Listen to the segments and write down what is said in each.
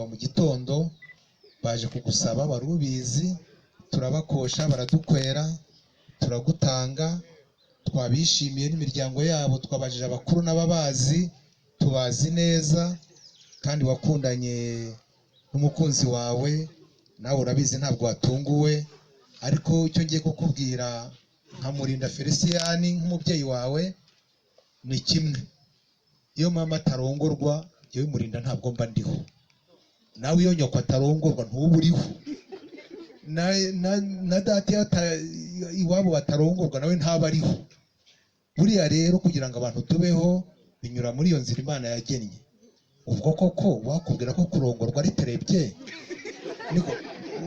kuva mu gitondo baje kugusaba barubizi, turabakosha baradukwera, turagutanga, twabishimiye n'imiryango yabo, twabajije abakuru n'ababazi, tubazi neza kandi wakundanye n'umukunzi wawe, nawe urabizi ntabwo watunguwe, ariko icyo ngiye kukubwira nka Murinda Felicien nk'umubyeyi wawe ni kimwe, iyo mama atarongorwa yewe Murinda ntabwo mba ndiho, nawe iyo nyoko atarongorwa ntuba uriho, na data iwabo batarongorwa nawe ntaba ariho. Buriya rero kugira ngo abantu tubeho binyura muri iyo nzira Imana yagennye. Ubwo koko wakubwira ko kurongorwa ari terebye, niko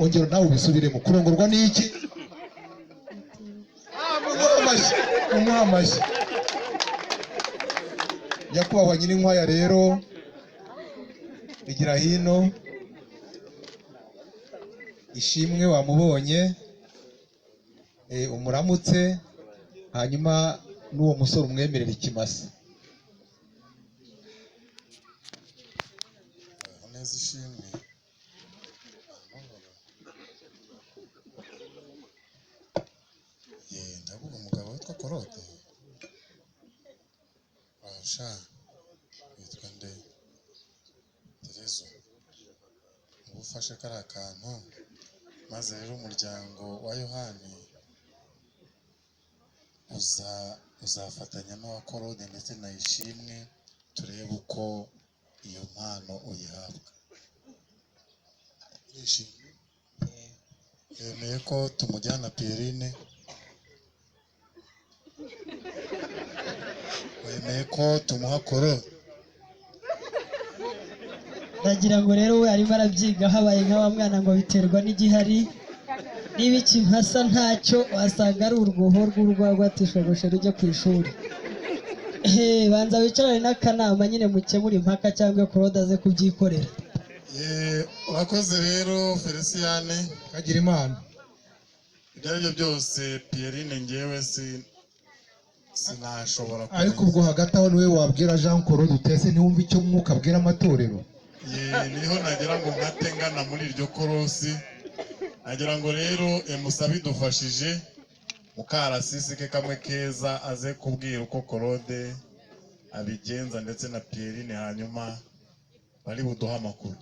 ongera nawe ubisubiremo, kurongorwa ni iki? Umwamashi nyakubahwa Nyirinkwaya rero igira hino, ishimwe wamubonye, umuramutse, hanyuma n'uwo musore umwemerera ikimasa. Neza ishimwe. Ndavuga umugabo witwa Korode. Sha witwa nde? Terezo. Ufashe kari akantu maze rero umuryango wa Yohani uzafatanya n'uwa Korode ndetse na Ishimwe turebe uko iyo mpano uyihabwa. Ishimwe yemeye ko tumujyana Pierine, wemeye ko tumuha Korode. Ndagira ngo rero we arimo arabyiga habaye nk'aba mwana ngo biterwa n'igihari, niba ikimpasa ntacyo wasanga ari urwoho rw'urwagwa atishogoshe rujya ku ishuri. Banza wicarane n'akanama nyine mukemura impaka cyangwa Korode aze kubyikorera. Urakoze rero Felicien Kagira Imana. Ibyo aribyo byose Pierine ngewe sinashobora kumenya. Ariko ubwo hagati aho niwe wabwira Jean Korode utese ntiwumva icyo mwuka abwira amatorero. Niho nagira ngo nkate ngana muri iryo korosi, nagira ngo rero musabe idufashije mukarasisi ke kamwe keza aze kubwira uko Korode abigenza ndetse na Pierine, hanyuma bari buduha amakuru.